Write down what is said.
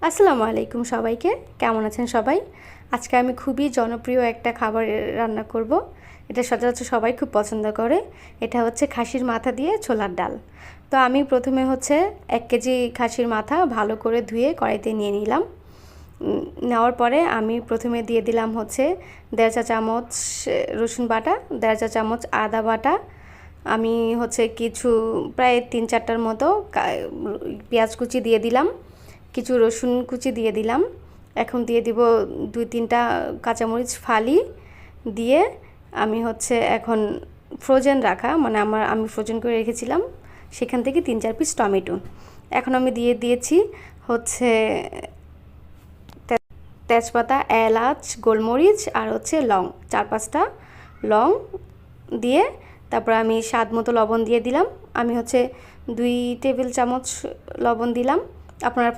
আসসালামু আলাইকুম সবাইকে, কেমন আছেন সবাই? আজকে আমি খুবই জনপ্রিয় একটা খাবার রান্না করব। এটা সচরাচর সবাই খুব পছন্দ করে। এটা হচ্ছে খাসির মাথা দিয়ে ছোলার ডাল। তো আমি প্রথমে হচ্ছে 1 কেজি খাসির মাথা ভালো করে ধুয়ে কড়াইতে নিয়ে নিলাম। নেওয়ার পরে আমি প্রথমে দিয়ে দিলাম হচ্ছে 1.5 চা চামচ রসুন বাটা, 1.5 চা চামচ আদা বাটা। আমি হচ্ছে কিছু প্রায় 3-4টার মতো পেঁয়াজ কুচি দিয়ে দিলাম, কিছু রসুন কুচি দিয়ে দিলাম। এখন দিয়ে দিব 2-3টা কাঁচামরিচ ফালি দিয়ে আমি হচ্ছে এখন ফ্রোজেন রাখা মানে আমি ফ্রোজেন করে রেখেছিলাম সেখান থেকে 3-4 পিস টমেটো এখন আমি দিয়ে দিয়েছি হচ্ছে তেজপাতা, এলাচ, গোলমরিচ আর হচ্ছে লং, 4-5টা লং দিয়ে তারপর আমি স্বাদ মতো লবণ দিয়ে দিলাম। আমি হচ্ছে 2 টেবিল চামচ লবণ দিলাম। আপনারা